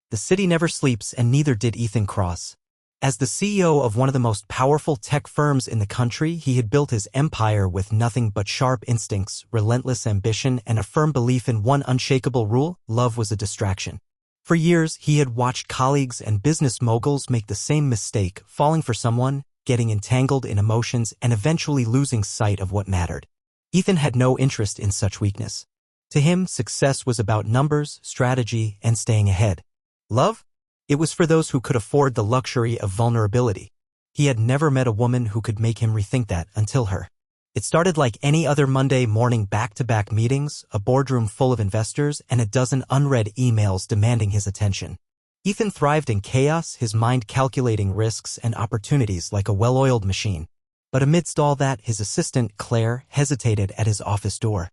The city never sleeps, and neither did Ethan Cross. As the CEO of one of the most powerful tech firms in the country, he had built his empire with nothing but sharp instincts, relentless ambition, and a firm belief in one unshakable rule: love was a distraction. For years, he had watched colleagues and business moguls make the same mistake, falling for someone, getting entangled in emotions, and eventually losing sight of what mattered. Ethan had no interest in such weakness. To him, success was about numbers, strategy, and staying ahead. Love? It was for those who could afford the luxury of vulnerability. He had never met a woman who could make him rethink that until her. It started like any other Monday morning: back-to-back meetings, a boardroom full of investors, and a dozen unread emails demanding his attention. Ethan thrived in chaos, his mind calculating risks and opportunities like a well-oiled machine. But amidst all that, his assistant, Claire, hesitated at his office door.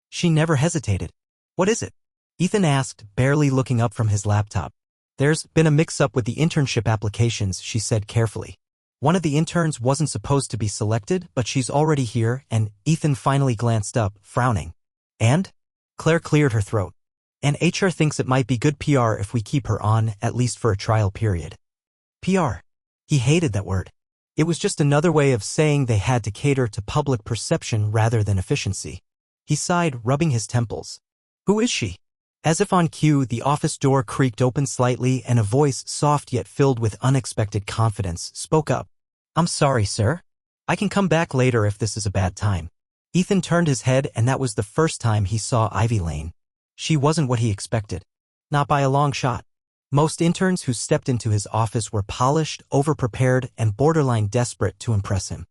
She never hesitated. "What is it?" Ethan asked, barely looking up from his laptop. "There's been a mix-up with the internship applications," she said carefully. "One of the interns wasn't supposed to be selected, but she's already here," and Ethan finally glanced up, frowning. "And?" Claire cleared her throat. "And HR thinks it might be good PR if we keep her on, at least for a trial period." PR. He hated that word. It was just another way of saying they had to cater to public perception rather than efficiency. He sighed, rubbing his temples. "Who is she?" As if on cue, the office door creaked open slightly, and a voice, soft yet filled with unexpected confidence, spoke up. "I'm sorry, sir. I can come back later if this is a bad time." Ethan turned his head, and that was the first time he saw Ivy Lane. She wasn't what he expected. Not by a long shot. Most interns who stepped into his office were polished, overprepared, and borderline desperate to impress him.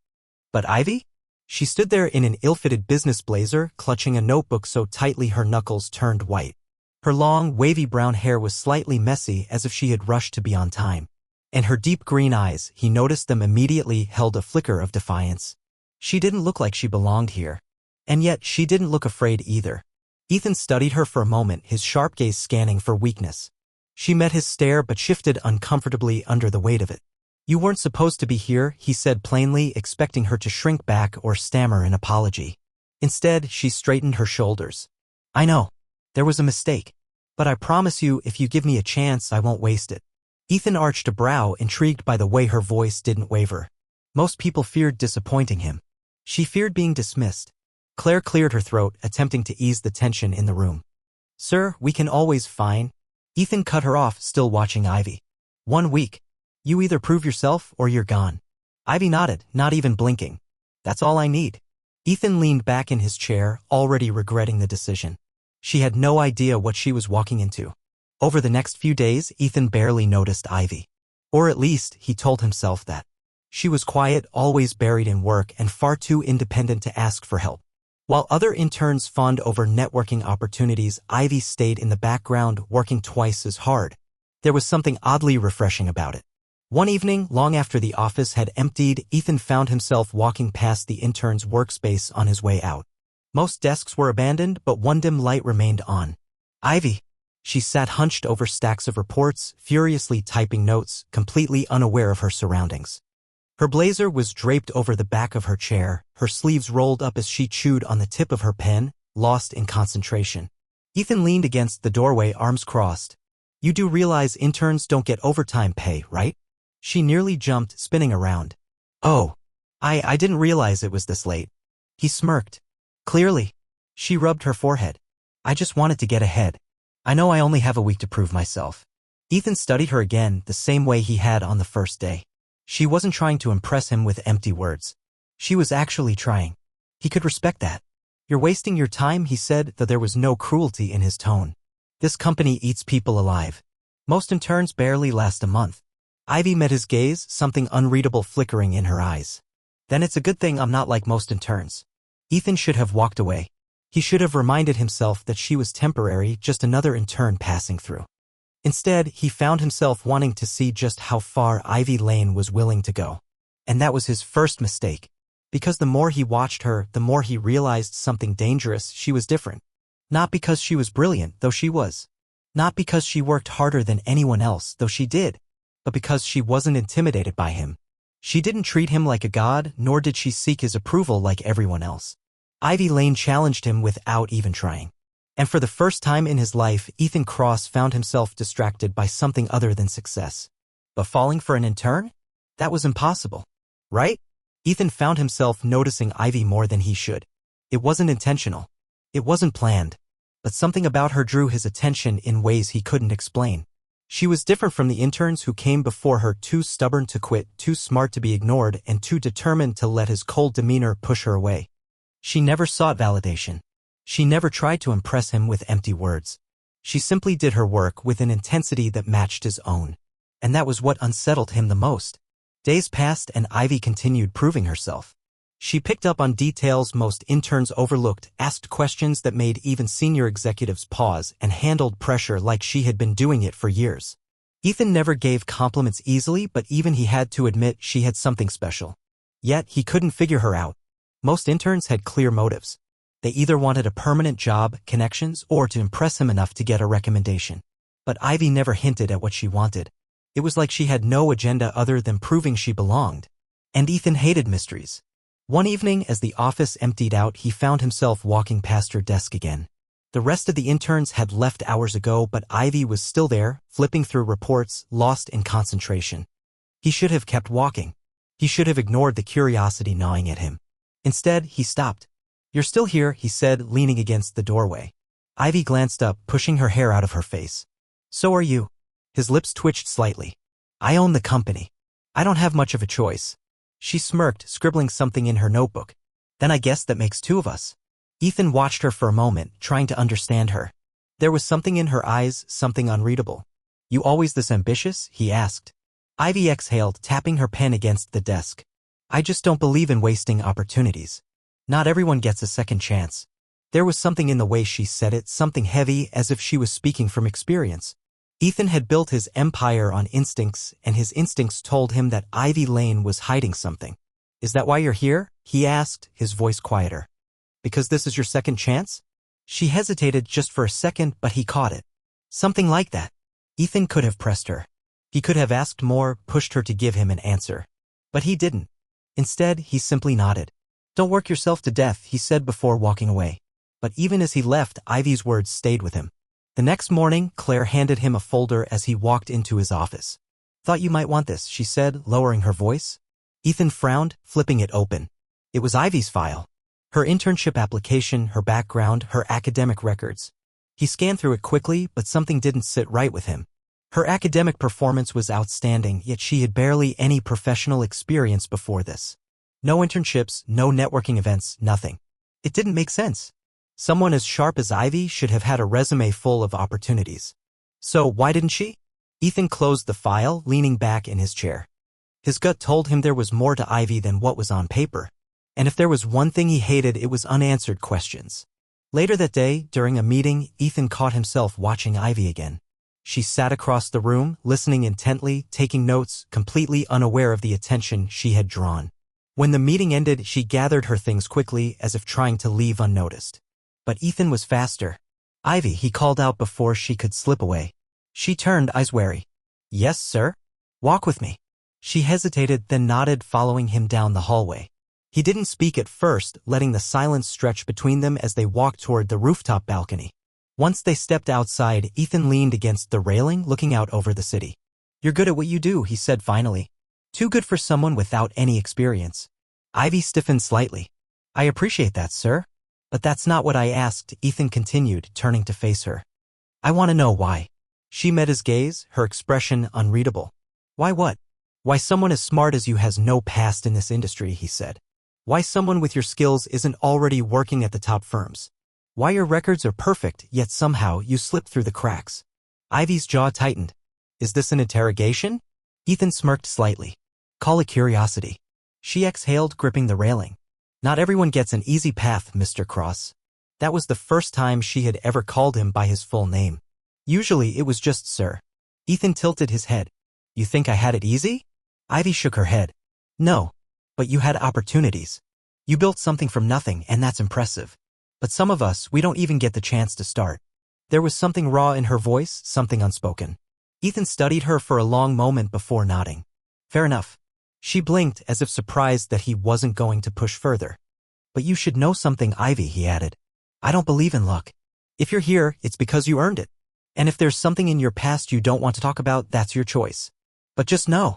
But Ivy? She stood there in an ill-fitted business blazer, clutching a notebook so tightly her knuckles turned white. Her long, wavy brown hair was slightly messy, as if she had rushed to be on time. And her deep green eyes, he noticed them immediately, held a flicker of defiance. She didn't look like she belonged here. And yet, she didn't look afraid either. Ethan studied her for a moment, his sharp gaze scanning for weakness. She met his stare but shifted uncomfortably under the weight of it. "You weren't supposed to be here," he said plainly, expecting her to shrink back or stammer an apology. Instead, she straightened her shoulders. "I know. There was a mistake. But I promise you, if you give me a chance, I won't waste it." Ethan arched a brow, intrigued by the way her voice didn't waver. Most people feared disappointing him. She feared being dismissed. Claire cleared her throat, attempting to ease the tension in the room. "Sir, we can always find—" Ethan cut her off, still watching Ivy. "1 week. You either prove yourself or you're gone." Ivy nodded, not even blinking. "That's all I need." Ethan leaned back in his chair, already regretting the decision. She had no idea what she was walking into. Over the next few days, Ethan barely noticed Ivy. Or at least, he told himself that. She was quiet, always buried in work, and far too independent to ask for help. While other interns fawned over networking opportunities, Ivy stayed in the background, working twice as hard. There was something oddly refreshing about it. One evening, long after the office had emptied, Ethan found himself walking past the intern's workspace on his way out. Most desks were abandoned, but one dim light remained on. "Ivy." She sat hunched over stacks of reports, furiously typing notes, completely unaware of her surroundings. Her blazer was draped over the back of her chair, her sleeves rolled up as she chewed on the tip of her pen, lost in concentration. Ethan leaned against the doorway, arms crossed. "You do realize interns don't get overtime pay, right?" She nearly jumped, spinning around. "Oh. I didn't realize it was this late." He smirked. "Clearly." She rubbed her forehead. "I just wanted to get ahead. I know I only have a week to prove myself." Ethan studied her again, the same way he had on the first day. She wasn't trying to impress him with empty words. She was actually trying. He could respect that. "You're wasting your time," he said, though there was no cruelty in his tone. "This company eats people alive. Most interns barely last a month." Ivy met his gaze, something unreadable flickering in her eyes. "Then it's a good thing I'm not like most interns." Ethan should have walked away. He should have reminded himself that she was temporary, just another intern passing through. Instead, he found himself wanting to see just how far Ivy Lane was willing to go. And that was his first mistake. Because the more he watched her, the more he realized something dangerous. She was different. Not because she was brilliant, though she was. Not because she worked harder than anyone else, though she did. But because she wasn't intimidated by him. She didn't treat him like a god, nor did she seek his approval like everyone else. Ivy Lane challenged him without even trying. And for the first time in his life, Ethan Cross found himself distracted by something other than success. But falling for an intern? That was impossible. Right? Ethan found himself noticing Ivy more than he should. It wasn't intentional. It wasn't planned. But something about her drew his attention in ways he couldn't explain. She was different from the interns who came before her, too stubborn to quit, too smart to be ignored, and too determined to let his cold demeanor push her away. She never sought validation. She never tried to impress him with empty words. She simply did her work with an intensity that matched his own. And that was what unsettled him the most. Days passed and Ivy continued proving herself. She picked up on details most interns overlooked, asked questions that made even senior executives pause, and handled pressure like she had been doing it for years. Ethan never gave compliments easily, but even he had to admit she had something special. Yet he couldn't figure her out. Most interns had clear motives. They either wanted a permanent job, connections, or to impress him enough to get a recommendation. But Ivy never hinted at what she wanted. It was like she had no agenda other than proving she belonged. And Ethan hated mysteries. One evening, as the office emptied out, he found himself walking past her desk again. The rest of the interns had left hours ago, but Ivy was still there, flipping through reports, lost in concentration. He should have kept walking. He should have ignored the curiosity gnawing at him. Instead, he stopped. "You're still here," he said, leaning against the doorway. Ivy glanced up, pushing her hair out of her face. "So are you." His lips twitched slightly. "I own the company. I don't have much of a choice." She smirked, scribbling something in her notebook. "Then I guess that makes two of us." Ethan watched her for a moment, trying to understand her. There was something in her eyes, something unreadable. "You always this ambitious?" he asked. Ivy exhaled, tapping her pen against the desk. "I just don't believe in wasting opportunities. Not everyone gets a second chance." There was something in the way she said it, something heavy, as if she was speaking from experience. Ethan had built his empire on instincts, and his instincts told him that Ivy Lane was hiding something. "Is that why you're here?" he asked, his voice quieter. "Because this is your second chance?" She hesitated just for a second, but he caught it. Something like that. Ethan could have pressed her. He could have asked more, pushed her to give him an answer. But he didn't. Instead, he simply nodded. "Don't work yourself to death," he said before walking away. But even as he left, Ivy's words stayed with him. The next morning, Claire handed him a folder as he walked into his office. "Thought you might want this," she said, lowering her voice. Ethan frowned, flipping it open. It was Ivy's file. Her internship application, her background, her academic records. He scanned through it quickly, but something didn't sit right with him. Her academic performance was outstanding, yet she had barely any professional experience before this. No internships, no networking events, nothing. It didn't make sense. Someone as sharp as Ivy should have had a resume full of opportunities. So why didn't she? Ethan closed the file, leaning back in his chair. His gut told him there was more to Ivy than what was on paper. And if there was one thing he hated, it was unanswered questions. Later that day, during a meeting, Ethan caught himself watching Ivy again. She sat across the room, listening intently, taking notes, completely unaware of the attention she had drawn. When the meeting ended, she gathered her things quickly, as if trying to leave unnoticed. But Ethan was faster. "Ivy," he called out before she could slip away. She turned, eyes wary. "Yes, sir? Walk with me." She hesitated, then nodded, following him down the hallway. He didn't speak at first, letting the silence stretch between them as they walked toward the rooftop balcony. Once they stepped outside, Ethan leaned against the railing, looking out over the city. "You're good at what you do," he said finally. "Too good for someone without any experience." Ivy stiffened slightly. "I appreciate that, sir. But that's not what I asked," Ethan continued, turning to face her. "I want to know why." She met his gaze, her expression unreadable. "Why what?" "Why someone as smart as you has no past in this industry," he said. "Why someone with your skills isn't already working at the top firms. Why your records are perfect, yet somehow you slip through the cracks." Ivy's jaw tightened. "Is this an interrogation?" Ethan smirked slightly. "Call it curiosity." She exhaled, gripping the railing. "Not everyone gets an easy path, Mr. Cross." That was the first time she had ever called him by his full name. Usually it was just sir. Ethan tilted his head. "You think I had it easy?" Ivy shook her head. "No. But you had opportunities. You built something from nothing, and that's impressive. But some of us, we don't even get the chance to start." There was something raw in her voice, something unspoken. Ethan studied her for a long moment before nodding. "Fair enough." She blinked, as if surprised that he wasn't going to push further. "But you should know something, Ivy," he added. "I don't believe in luck. If you're here, it's because you earned it. And if there's something in your past you don't want to talk about, that's your choice. But just know,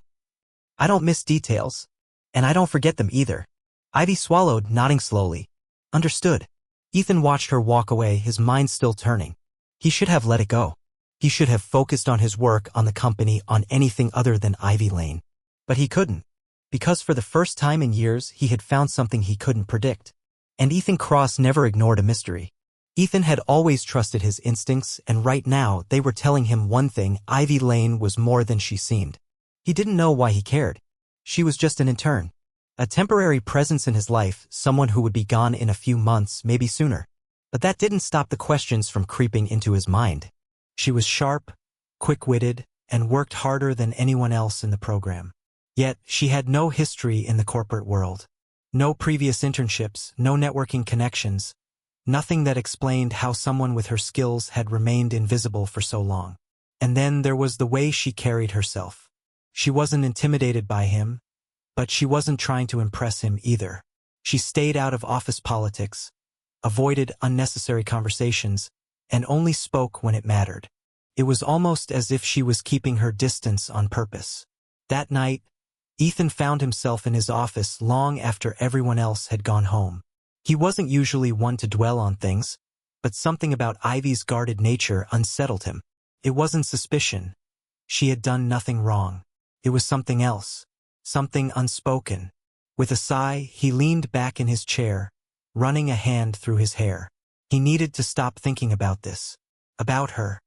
I don't miss details. And I don't forget them either. Ivy swallowed, nodding slowly. Understood. Ethan watched her walk away, his mind still turning. He should have let it go. He should have focused on his work, on the company, on anything other than Ivy Lane. But he couldn't. Because for the first time in years, he had found something he couldn't predict. And Ethan Cross never ignored a mystery. Ethan had always trusted his instincts, and right now they were telling him one thing: Ivy Lane was more than she seemed. He didn't know why he cared. She was just an intern. A temporary presence in his life, someone who would be gone in a few months, maybe sooner. But that didn't stop the questions from creeping into his mind. She was sharp, quick-witted, and worked harder than anyone else in the program. Yet, she had no history in the corporate world. No previous internships, no networking connections. Nothing that explained how someone with her skills had remained invisible for so long. And then there was the way she carried herself. She wasn't intimidated by him, but she wasn't trying to impress him either. She stayed out of office politics, avoided unnecessary conversations, and only spoke when it mattered. It was almost as if she was keeping her distance on purpose. That night, Ethan found himself in his office long after everyone else had gone home. He wasn't usually one to dwell on things, but something about Ivy's guarded nature unsettled him. It wasn't suspicion. She had done nothing wrong. It was something else, something unspoken. With a sigh, he leaned back in his chair, running a hand through his hair. He needed to stop thinking about this, about her.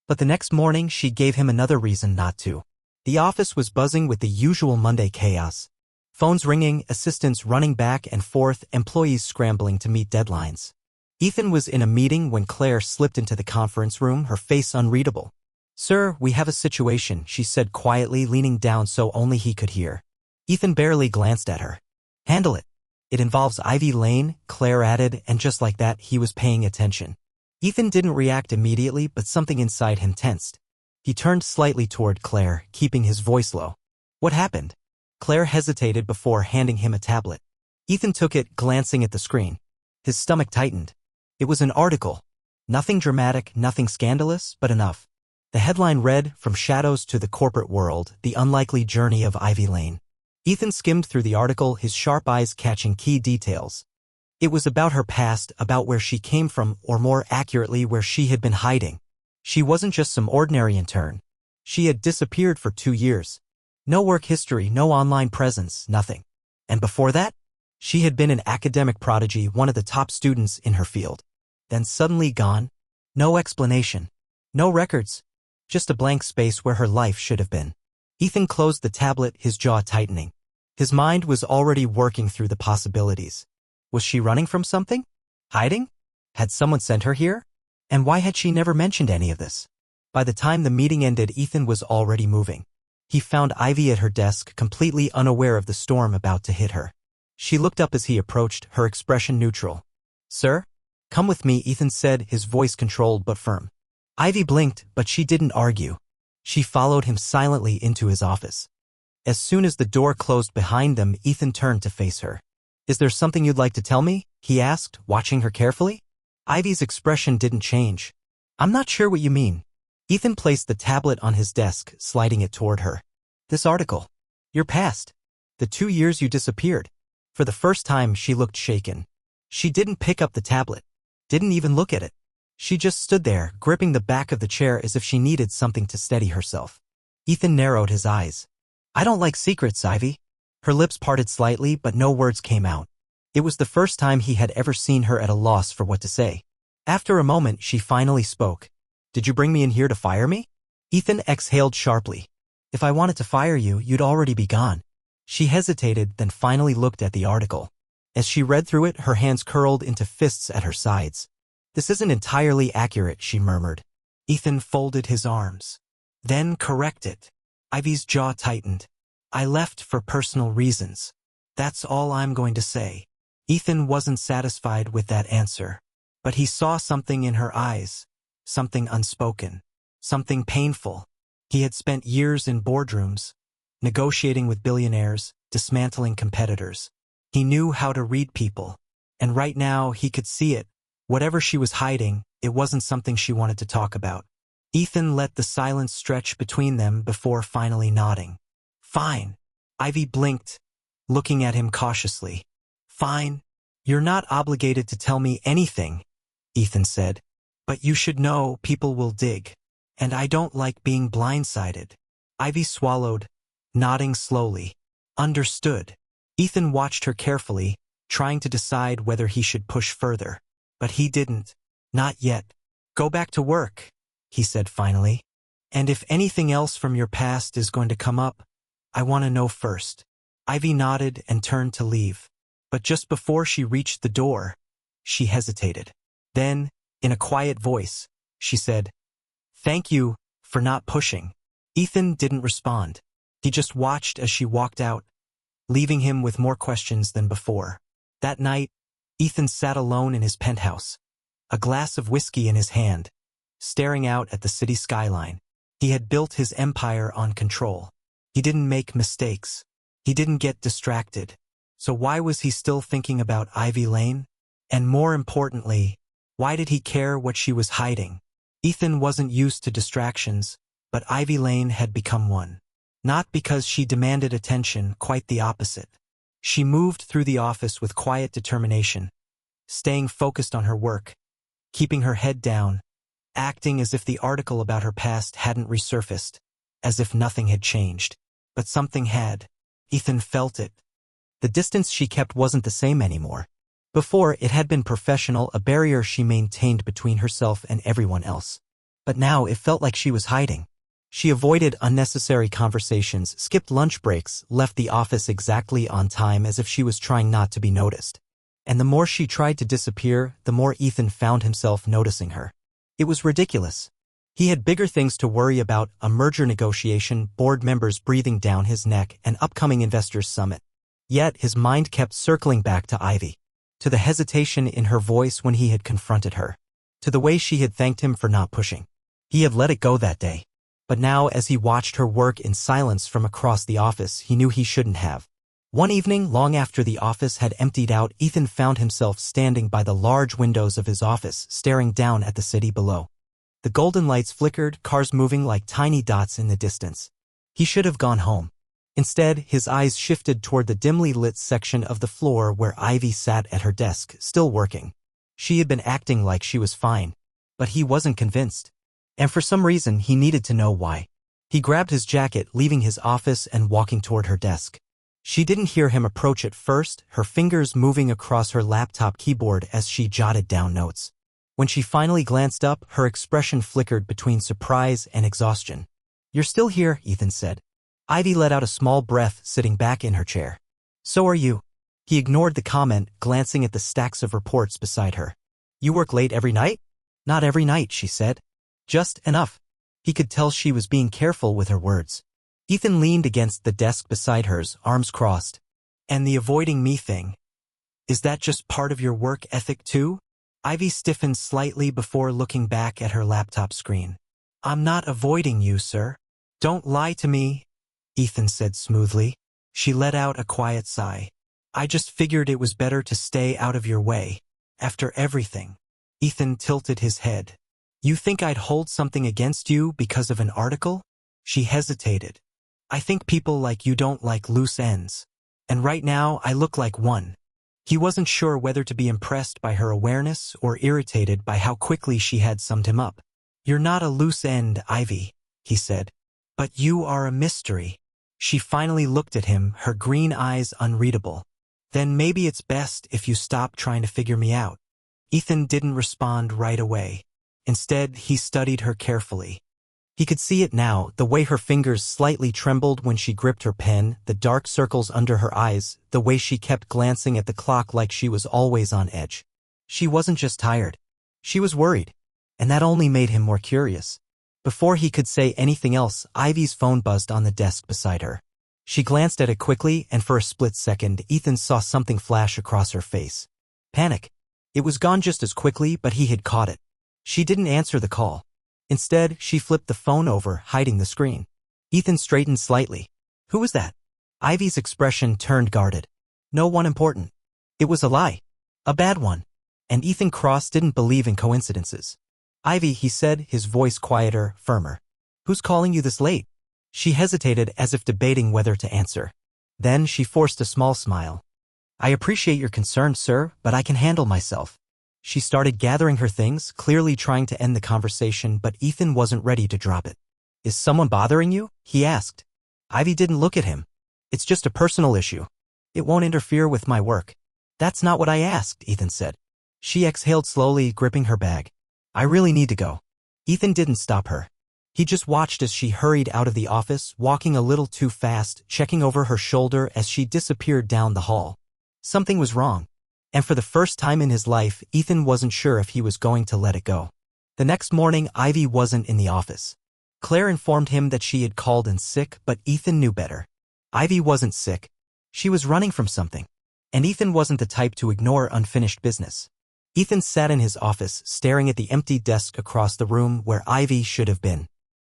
But the next morning, she gave him another reason not to. The office was buzzing with the usual Monday chaos. Phones ringing, assistants running back and forth, employees scrambling to meet deadlines. Ethan was in a meeting when Claire slipped into the conference room, her face unreadable. "Sir, we have a situation," she said quietly, leaning down so only he could hear. Ethan barely glanced at her. "Handle it. It involves Ivy Lane," Claire added, and just like that, he was paying attention. Ethan didn't react immediately, but something inside him tensed. He turned slightly toward Claire, keeping his voice low. "What happened?" Claire hesitated before handing him a tablet. Ethan took it, glancing at the screen. His stomach tightened. It was an article. Nothing dramatic, nothing scandalous, but enough. The headline read, "From Shadows to the Corporate World, The Unlikely Journey of Ivy Lane." Ethan skimmed through the article, his sharp eyes catching key details. It was about her past, about where she came from, or more accurately, where she had been hiding. She wasn't just some ordinary intern. She had disappeared for 2 years. No work history, no online presence, nothing. And before that, she had been an academic prodigy, one of the top students in her field. Then suddenly gone. No explanation. No records. Just a blank space where her life should have been. Ethan closed the tablet, his jaw tightening. His mind was already working through the possibilities. Was she running from something? Hiding? Had someone sent her here? And why had she never mentioned any of this? By the time the meeting ended, Ethan was already moving. He found Ivy at her desk, completely unaware of the storm about to hit her. She looked up as he approached, her expression neutral. "Sir? Come with me," Ethan said, his voice controlled but firm. Ivy blinked, but she didn't argue. She followed him silently into his office. As soon as the door closed behind them, Ethan turned to face her. "Is there something you'd like to tell me?" he asked, watching her carefully. Ivy's expression didn't change. "I'm not sure what you mean." Ethan placed the tablet on his desk, sliding it toward her. "This article. Your past. The 2 years you disappeared." For the first time, she looked shaken. She didn't pick up the tablet. Didn't even look at it. She just stood there, gripping the back of the chair as if she needed something to steady herself. Ethan narrowed his eyes. "I don't like secrets, Ivy." Her lips parted slightly, but no words came out. It was the first time he had ever seen her at a loss for what to say. After a moment, she finally spoke. "Did you bring me in here to fire me?" Ethan exhaled sharply. "If I wanted to fire you, you'd already be gone." She hesitated, then finally looked at the article. As she read through it, her hands curled into fists at her sides. "This isn't entirely accurate," she murmured. Ethan folded his arms. "Then correct it." Ivy's jaw tightened. "I left for personal reasons. That's all I'm going to say." Ethan wasn't satisfied with that answer. But he saw something in her eyes. Something unspoken. Something painful. He had spent years in boardrooms, negotiating with billionaires, dismantling competitors. He knew how to read people. And right now, he could see it. Whatever she was hiding, It wasn't something she wanted to talk about. Ethan let the silence stretch between them before finally nodding. Fine. Ivy blinked, looking at him cautiously. Fine. You're not obligated to tell me anything, Ethan said. But you should know people will dig. And I don't like being blindsided. Ivy swallowed, nodding slowly. Understood. Ethan watched her carefully, trying to decide whether he should push further. But he didn't. Not yet. Go back to work, he said finally. And if anything else from your past is going to come up, I want to know first. Ivy nodded and turned to leave. But just before she reached the door, she hesitated. Then, in a quiet voice, she said, "Thank you for not pushing." Ethan didn't respond. He just watched as she walked out, leaving him with more questions than before. That night, Ethan sat alone in his penthouse, a glass of whiskey in his hand, staring out at the city skyline. He had built his empire on control. He didn't make mistakes. He didn't get distracted. So why was he still thinking about Ivy Lane? And more importantly, why did he care what she was hiding? Ethan wasn't used to distractions, but Ivy Lane had become one. Not because she demanded attention, quite the opposite. She moved through the office with quiet determination, staying focused on her work, keeping her head down, acting as if the article about her past hadn't resurfaced, as if nothing had changed. But something had. Ethan felt it. The distance she kept wasn't the same anymore. Before, it had been professional, a barrier she maintained between herself and everyone else. But now it felt like she was hiding. She avoided unnecessary conversations, skipped lunch breaks, left the office exactly on time as if she was trying not to be noticed. And the more she tried to disappear, the more Ethan found himself noticing her. It was ridiculous. He had bigger things to worry about: a merger negotiation, board members breathing down his neck, an upcoming investors' summit. Yet his mind kept circling back to Ivy, to the hesitation in her voice when he had confronted her, to the way she had thanked him for not pushing. He had let it go that day. But now, as he watched her work in silence from across the office, he knew he shouldn't have. One evening, long after the office had emptied out, Ethan found himself standing by the large windows of his office, staring down at the city below. The golden lights flickered, cars moving like tiny dots in the distance. He should have gone home. Instead, his eyes shifted toward the dimly lit section of the floor where Ivy sat at her desk, still working. She had been acting like she was fine, but he wasn't convinced. And for some reason, he needed to know why. He grabbed his jacket, leaving his office and walking toward her desk. She didn't hear him approach at first, her fingers moving across her laptop keyboard as she jotted down notes. When she finally glanced up, her expression flickered between surprise and exhaustion. "You're still here," Ethan said. Ivy let out a small breath, sitting back in her chair. "So are you." He ignored the comment, glancing at the stacks of reports beside her. "You work late every night?" "Not every night," she said. "Just enough." He could tell she was being careful with her words. Ethan leaned against the desk beside hers, arms crossed. "And the avoiding me thing? Is that just part of your work ethic too?" Ivy stiffened slightly before looking back at her laptop screen. "I'm not avoiding you, sir. Don't lie to me," Ethan said smoothly. She let out a quiet sigh. "I just figured it was better to stay out of your way. After everything." Ethan tilted his head. "You think I'd hold something against you because of an article?" She hesitated. "I think people like you don't like loose ends. And right now, I look like one." He wasn't sure whether to be impressed by her awareness or irritated by how quickly she had summed him up. "You're not a loose end, Ivy," he said. "But you are a mystery." She finally looked at him, her green eyes unreadable. "Then maybe it's best if you stop trying to figure me out." Ethan didn't respond right away. Instead, he studied her carefully. He could see it now, the way her fingers slightly trembled when she gripped her pen, the dark circles under her eyes, the way she kept glancing at the clock like she was always on edge. She wasn't just tired. She was worried. And that only made him more curious. Before he could say anything else, Ivy's phone buzzed on the desk beside her. She glanced at it quickly, and for a split second, Ethan saw something flash across her face. Panic. It was gone just as quickly, but he had caught it. She didn't answer the call. Instead, she flipped the phone over, hiding the screen. Ethan straightened slightly. "Who was that?" Ivy's expression turned guarded. "No one important." It was a lie. A bad one. And Ethan Cross didn't believe in coincidences. Ivy, he said, his voice quieter, firmer. Who's calling you this late? She hesitated as if debating whether to answer. Then she forced a small smile. I appreciate your concern, sir, but I can handle myself. She started gathering her things, clearly trying to end the conversation, but Ethan wasn't ready to drop it. Is someone bothering you? He asked. Ivy didn't look at him. It's just a personal issue. It won't interfere with my work. That's not what I asked, Ethan said. She exhaled slowly, gripping her bag. I really need to go. Ethan didn't stop her. He just watched as she hurried out of the office, walking a little too fast, checking over her shoulder as she disappeared down the hall. Something was wrong. And for the first time in his life, Ethan wasn't sure if he was going to let it go. The next morning, Ivy wasn't in the office. Claire informed him that she had called in sick, but Ethan knew better. Ivy wasn't sick. She was running from something. And Ethan wasn't the type to ignore unfinished business. Ethan sat in his office, staring at the empty desk across the room where Ivy should have been.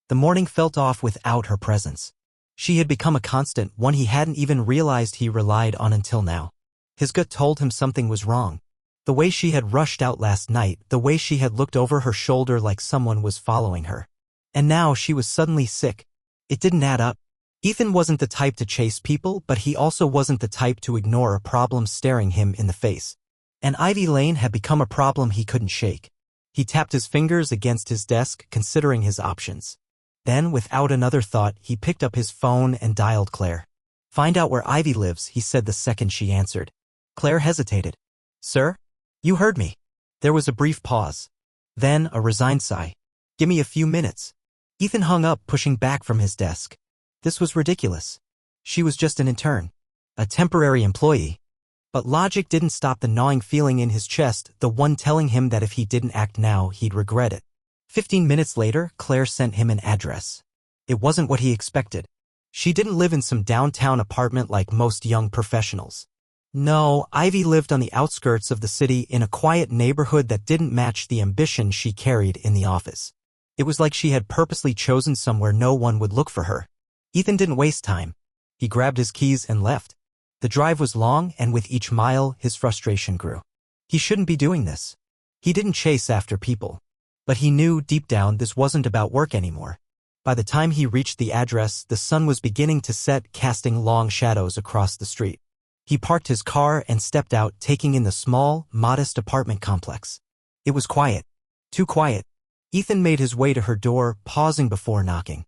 The morning felt off without her presence. She had become a constant, one he hadn't even realized he relied on until now. His gut told him something was wrong. The way she had rushed out last night, the way she had looked over her shoulder like someone was following her. And now she was suddenly sick. It didn't add up. Ethan wasn't the type to chase people, but he also wasn't the type to ignore a problem staring him in the face. And Ivy Lane had become a problem he couldn't shake. He tapped his fingers against his desk, considering his options. Then, without another thought, he picked up his phone and dialed Claire. Find out where Ivy lives, he said the second she answered. Claire hesitated. Sir? You heard me. There was a brief pause. Then, a resigned sigh. Give me a few minutes. Ethan hung up, pushing back from his desk. This was ridiculous. She was just an intern. A temporary employee. But logic didn't stop the gnawing feeling in his chest, the one telling him that if he didn't act now, he'd regret it. 15 minutes later, Claire sent him an address. It wasn't what he expected. She didn't live in some downtown apartment like most young professionals. No, Ivy lived on the outskirts of the city in a quiet neighborhood that didn't match the ambition she carried in the office. It was like she had purposely chosen somewhere no one would look for her. Ethan didn't waste time. He grabbed his keys and left. The drive was long, and with each mile, his frustration grew. He shouldn't be doing this. He didn't chase after people. But he knew deep down this wasn't about work anymore. By the time he reached the address, the sun was beginning to set, casting long shadows across the street. He parked his car and stepped out, taking in the small, modest apartment complex. It was quiet. Too quiet. Ethan made his way to her door, pausing before knocking.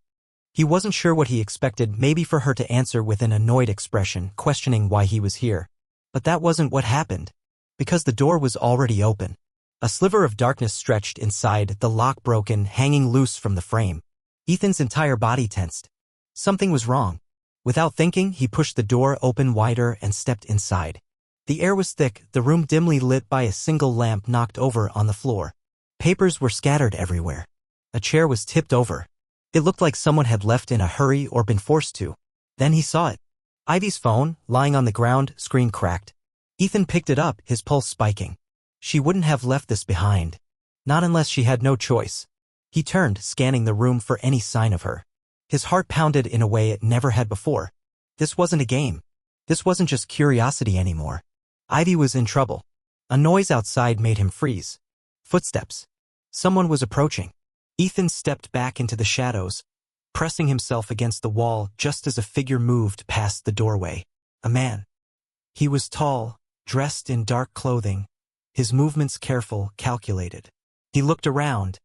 He wasn't sure what he expected, maybe for her to answer with an annoyed expression, questioning why he was here. But that wasn't what happened. Because the door was already open. A sliver of darkness stretched inside, the lock broken, hanging loose from the frame. Ethan's entire body tensed. Something was wrong. Without thinking, he pushed the door open wider and stepped inside. The air was thick, the room dimly lit by a single lamp knocked over on the floor. Papers were scattered everywhere. A chair was tipped over. It looked like someone had left in a hurry or been forced to. Then he saw it. Ivy's phone, lying on the ground, screen cracked. Ethan picked it up, his pulse spiking. She wouldn't have left this behind. Not unless she had no choice. He turned, scanning the room for any sign of her. His heart pounded in a way it never had before. This wasn't a game. This wasn't just curiosity anymore. Ivy was in trouble. A noise outside made him freeze. Footsteps. Someone was approaching. Ethan stepped back into the shadows, pressing himself against the wall just as a figure moved past the doorway. A man. He was tall, dressed in dark clothing, his movements careful, calculated. He looked around,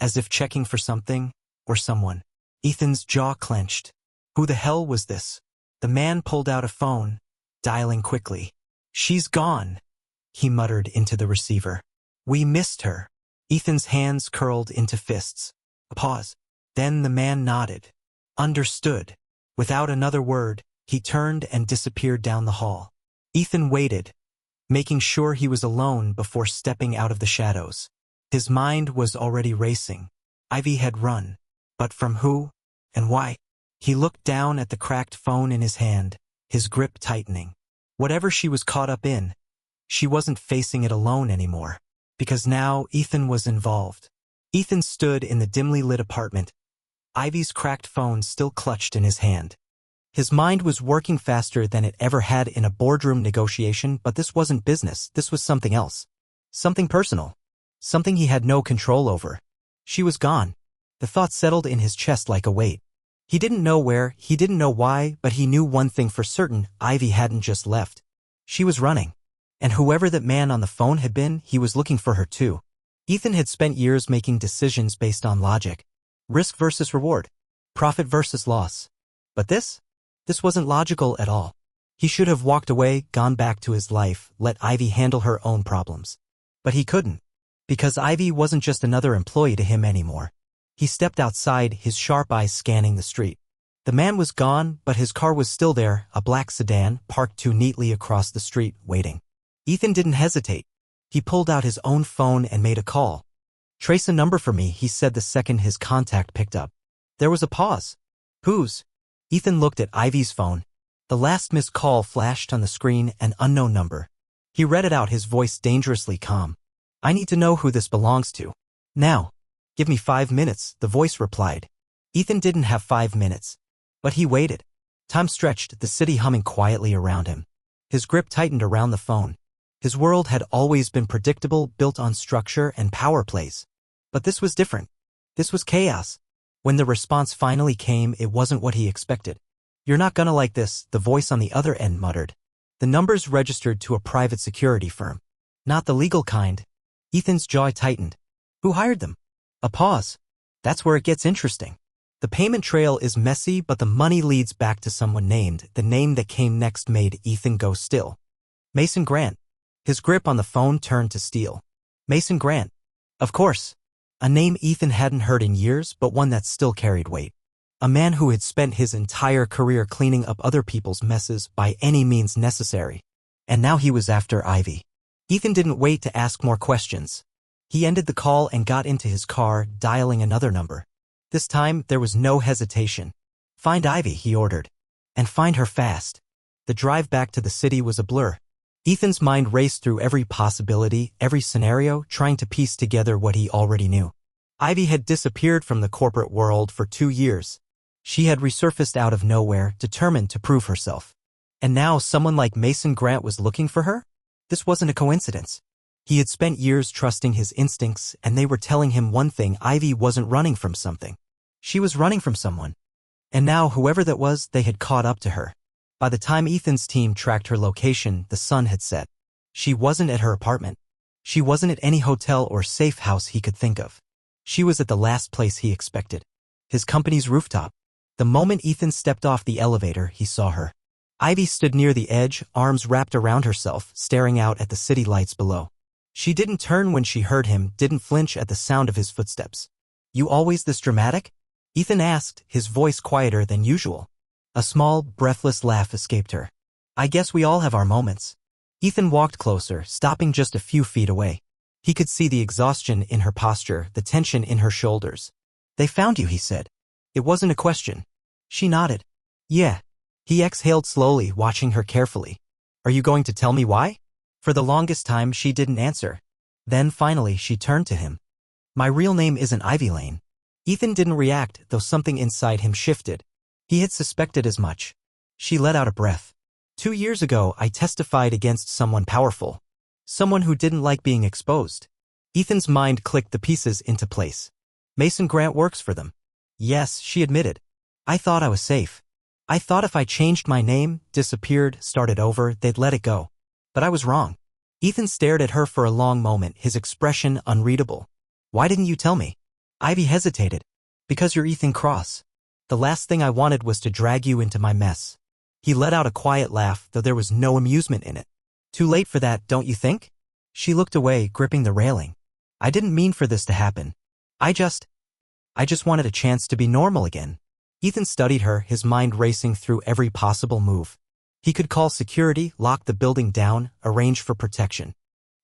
as if checking for something or someone. Ethan's jaw clenched. Who the hell was this? The man pulled out a phone, dialing quickly. She's gone, he muttered into the receiver. We missed her. Ethan's hands curled into fists. A pause. Then the man nodded. Understood. Without another word, he turned and disappeared down the hall. Ethan waited, making sure he was alone before stepping out of the shadows. His mind was already racing. Ivy had run. But from who? And why? He looked down at the cracked phone in his hand, his grip tightening. Whatever she was caught up in, she wasn't facing it alone anymore. Because now Ethan was involved. Ethan stood in the dimly lit apartment, Ivy's cracked phone still clutched in his hand. His mind was working faster than it ever had in a boardroom negotiation, but this wasn't business, this was something else. Something personal. Something he had no control over. She was gone. The thought settled in his chest like a weight. He didn't know where, he didn't know why, but he knew one thing for certain: Ivy hadn't just left. She was running. And whoever that man on the phone had been, he was looking for her too. Ethan had spent years making decisions based on logic. Risk versus reward. Profit versus loss. But this wasn't logical at all. He should have walked away, gone back to his life, let Ivy handle her own problems. But he couldn't. Because Ivy wasn't just another employee to him anymore. He stepped outside, his sharp eyes scanning the street. The man was gone, but his car was still there, a black sedan, parked too neatly across the street, waiting. Ethan didn't hesitate. He pulled out his own phone and made a call. "Trace a number for me," he said the second his contact picked up. There was a pause. "Whose?" Ethan looked at Ivy's phone. The last missed call flashed on the screen, an unknown number. He read it out, his voice dangerously calm. "I need to know who this belongs to. Now." "Give me 5 minutes," the voice replied. Ethan didn't have 5 minutes. But he waited. Time stretched, the city humming quietly around him. His grip tightened around the phone. His world had always been predictable, built on structure and power plays. But this was different. This was chaos. When the response finally came, it wasn't what he expected. "You're not gonna like this," the voice on the other end muttered. The numbers registered to a private security firm. Not the legal kind. Ethan's jaw tightened. Who hired them? A pause. That's where it gets interesting. The payment trail is messy, but the money leads back to someone named. The name that came next made Ethan go still. Mason Grant. His grip on the phone turned to steel. Mason Grant. Of course. A name Ethan hadn't heard in years, but one that still carried weight. A man who had spent his entire career cleaning up other people's messes by any means necessary. And now he was after Ivy. Ethan didn't wait to ask more questions. He ended the call and got into his car, dialing another number. This time, there was no hesitation. "Find Ivy," he ordered. "And find her fast." The drive back to the city was a blur. Ethan's mind raced through every possibility, every scenario, trying to piece together what he already knew. Ivy had disappeared from the corporate world for 2 years. She had resurfaced out of nowhere, determined to prove herself. And now someone like Mason Grant was looking for her? This wasn't a coincidence. He had spent years trusting his instincts, and they were telling him one thing: Ivy wasn't running from something. She was running from someone. And now, whoever that was, they had caught up to her. By the time Ethan's team tracked her location, the sun had set. She wasn't at her apartment. She wasn't at any hotel or safe house he could think of. She was at the last place he expected. His company's rooftop. The moment Ethan stepped off the elevator, he saw her. Ivy stood near the edge, arms wrapped around herself, staring out at the city lights below. She didn't turn when she heard him, didn't flinch at the sound of his footsteps. "You always this dramatic?" Ethan asked, his voice quieter than usual. A small, breathless laugh escaped her. "I guess we all have our moments." Ethan walked closer, stopping just a few feet away. He could see the exhaustion in her posture, the tension in her shoulders. "They found you," he said. It wasn't a question. She nodded. "Yeah." He exhaled slowly, watching her carefully. "Are you going to tell me why?" For the longest time, she didn't answer. Then, finally, she turned to him. "My real name isn't Ivy Lane." Ethan didn't react, though something inside him shifted. He had suspected as much. She let out a breath. 2 years ago, I testified against someone powerful. Someone who didn't like being exposed." Ethan's mind clicked the pieces into place. "Mason Grant works for them." "Yes," she admitted. "I thought I was safe. I thought if I changed my name, disappeared, started over, they'd let it go. But I was wrong." Ethan stared at her for a long moment, his expression unreadable. "Why didn't you tell me?" Ivy hesitated. "Because you're Ethan Cross. The last thing I wanted was to drag you into my mess." He let out a quiet laugh, though there was no amusement in it. "Too late for that, don't you think?" She looked away, gripping the railing. "I didn't mean for this to happen. I just wanted a chance to be normal again." Ethan studied her, his mind racing through every possible move. He could call security, lock the building down, arrange for protection.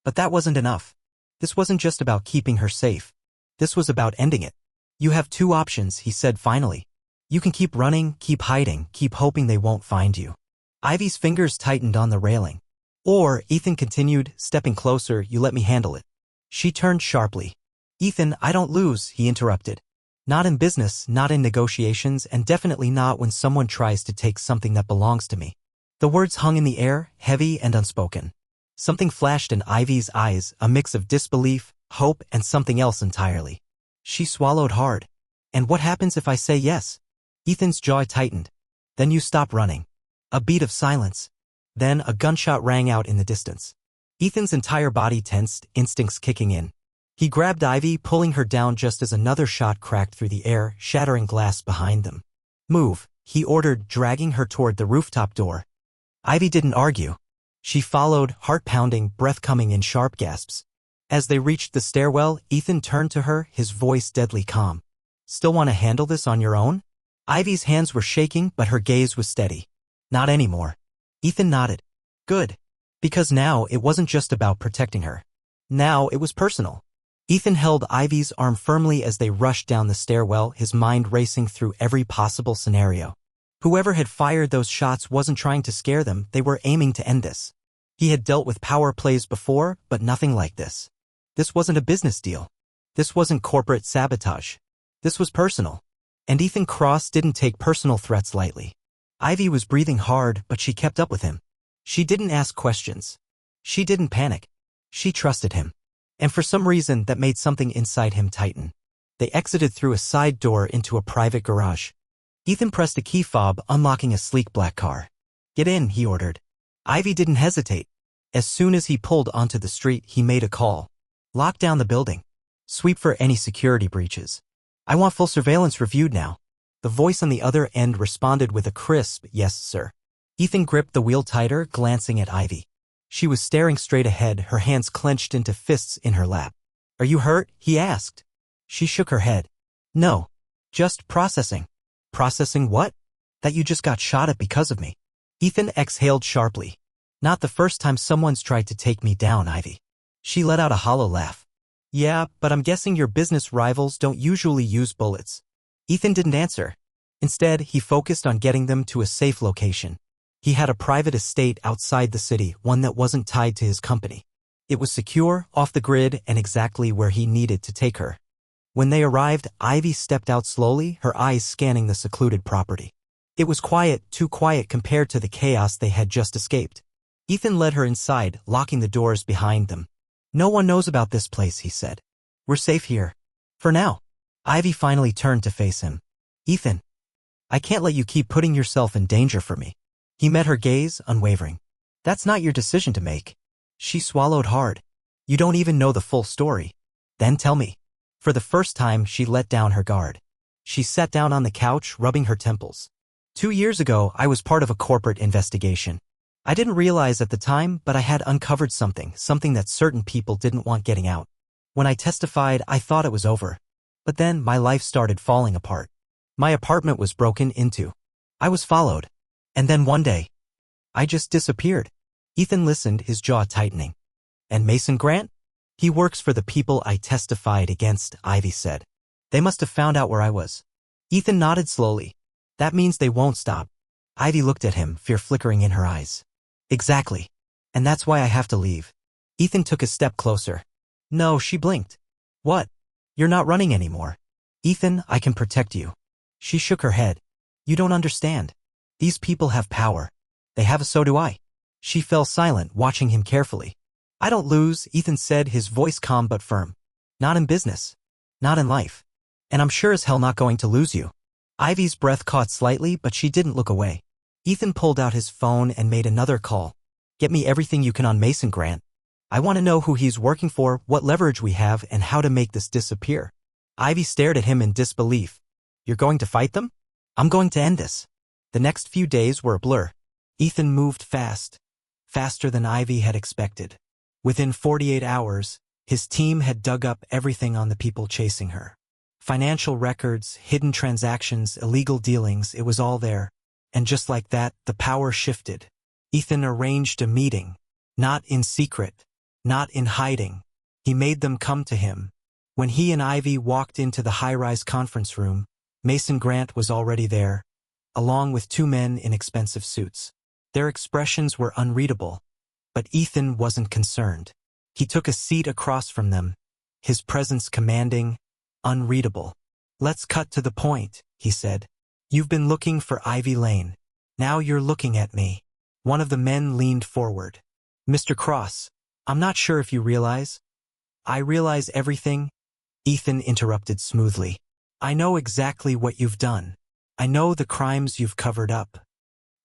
But that wasn't enough. This wasn't just about keeping her safe. This was about ending it. "You have 2 options," he said finally. "You can keep running, keep hiding, keep hoping they won't find you." Ivy's fingers tightened on the railing. "Or," Ethan continued, stepping closer, "you let me handle it." She turned sharply. "Ethan, I don't lose," he interrupted. "Not in business, not in negotiations, and definitely not when someone tries to take something that belongs to me." The words hung in the air, heavy and unspoken. Something flashed in Ivy's eyes, a mix of disbelief, hope, and something else entirely. She swallowed hard. And what happens if I say yes? Ethan's jaw tightened. Then you stop running. A beat of silence. Then a gunshot rang out in the distance. Ethan's entire body tensed, instincts kicking in. He grabbed Ivy, pulling her down just as another shot cracked through the air, shattering glass behind them. Move, he ordered, dragging her toward the rooftop door. Ivy didn't argue. She followed, heart pounding, breath coming in sharp gasps. As they reached the stairwell, Ethan turned to her, his voice deadly calm. Still want to handle this on your own? Ivy's hands were shaking, but her gaze was steady. Not anymore. Ethan nodded. Good. Because now it wasn't just about protecting her. Now it was personal. Ethan held Ivy's arm firmly as they rushed down the stairwell, his mind racing through every possible scenario. Whoever had fired those shots wasn't trying to scare them, they were aiming to end this. He had dealt with power plays before, but nothing like this. This wasn't a business deal. This wasn't corporate sabotage. This was personal. And Ethan Cross didn't take personal threats lightly. Ivy was breathing hard, but she kept up with him. She didn't ask questions. She didn't panic. She trusted him. And for some reason that made something inside him tighten. They exited through a side door into a private garage. Ethan pressed a key fob, unlocking a sleek black car. Get in, he ordered. Ivy didn't hesitate. As soon as he pulled onto the street, he made a call. Lock down the building. Sweep for any security breaches. I want full surveillance reviewed now. The voice on the other end responded with a crisp, yes, sir. Ethan gripped the wheel tighter, glancing at Ivy. She was staring straight ahead, her hands clenched into fists in her lap. Are you hurt? He asked. She shook her head. No. Just processing. Processing what? That you just got shot at because of me. Ethan exhaled sharply. Not the first time someone's tried to take me down, Ivy. She let out a hollow laugh. Yeah, but I'm guessing your business rivals don't usually use bullets. Ethan didn't answer. Instead, he focused on getting them to a safe location. He had a private estate outside the city, one that wasn't tied to his company. It was secure, off the grid, and exactly where he needed to take her. When they arrived, Ivy stepped out slowly, her eyes scanning the secluded property. It was quiet, too quiet compared to the chaos they had just escaped. Ethan led her inside, locking the doors behind them. No one knows about this place, he said. We're safe here. For now. Ivy finally turned to face him. Ethan. I can't let you keep putting yourself in danger for me. He met her gaze, unwavering. That's not your decision to make. She swallowed hard. You don't even know the full story. Then tell me. For the first time, she let down her guard. She sat down on the couch, rubbing her temples. 2 years ago, I was part of a corporate investigation. I didn't realize at the time, but I had uncovered something that certain people didn't want getting out. When I testified, I thought it was over. But then my life started falling apart. My apartment was broken into. I was followed. And then one day, I just disappeared. Ethan listened, his jaw tightening. And Mason Grant? He works for the people I testified against, Ivy said. They must have found out where I was. Ethan nodded slowly. That means they won't stop. Ivy looked at him, fear flickering in her eyes. Exactly. And that's why I have to leave. Ethan took a step closer. No, she blinked. What? You're not running anymore. Ethan, I can protect you. She shook her head. You don't understand. These people have power. They have, so do I. She fell silent, watching him carefully. I don't lose, Ethan said, his voice calm but firm. Not in business. Not in life. And I'm sure as hell not going to lose you. Ivy's breath caught slightly, but she didn't look away. Ethan pulled out his phone and made another call. Get me everything you can on Mason Grant. I want to know who he's working for, what leverage we have, and how to make this disappear. Ivy stared at him in disbelief. You're going to fight them? I'm going to end this. The next few days were a blur. Ethan moved fast. Faster than Ivy had expected. Within 48 hours, his team had dug up everything on the people chasing her. Financial records, hidden transactions, illegal dealings, it was all there. And just like that, the power shifted. Ethan arranged a meeting. Not in secret. Not in hiding. He made them come to him. When he and Ivy walked into the high-rise conference room, Mason Grant was already there, along with 2 men in expensive suits. Their expressions were unreadable, but Ethan wasn't concerned. He took a seat across from them, his presence commanding, unreadable. Let's cut to the point, he said. You've been looking for Ivy Lane. Now you're looking at me. One of the men leaned forward. Mr. Cross, I'm not sure if you realize. I realize everything. Ethan interrupted smoothly. I know exactly what you've done. I know the crimes you've covered up.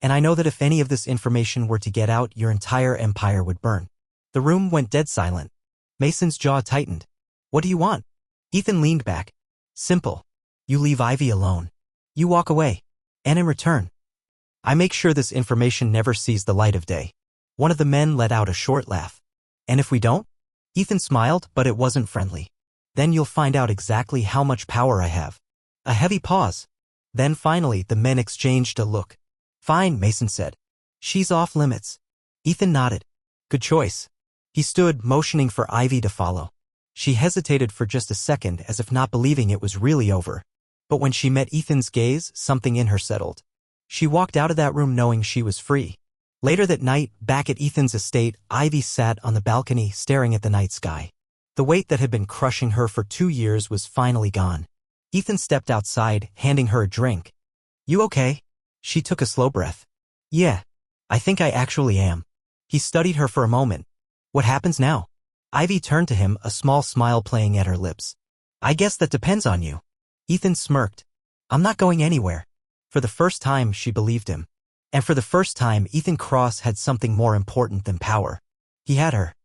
And I know that if any of this information were to get out, your entire empire would burn. The room went dead silent. Mason's jaw tightened. What do you want? Ethan leaned back. Simple. You leave Ivy alone. You walk away. And in return, I make sure this information never sees the light of day. One of the men let out a short laugh. And if we don't? Ethan smiled, but it wasn't friendly. Then you'll find out exactly how much power I have. A heavy pause. Then finally, the men exchanged a look. Fine, Mason said. She's off limits. Ethan nodded. Good choice. He stood, motioning for Ivy to follow. She hesitated for just a second, as if not believing it was really over. But when she met Ethan's gaze, something in her settled. She walked out of that room knowing she was free. Later that night, back at Ethan's estate, Ivy sat on the balcony staring at the night sky. The weight that had been crushing her for 2 years was finally gone. Ethan stepped outside, handing her a drink. You okay? She took a slow breath. Yeah, I think I actually am. He studied her for a moment. What happens now? Ivy turned to him, a small smile playing at her lips. I guess that depends on you. Ethan smirked. I'm not going anywhere. For the first time, she believed him. And for the first time, Ethan Cross had something more important than power. He had her.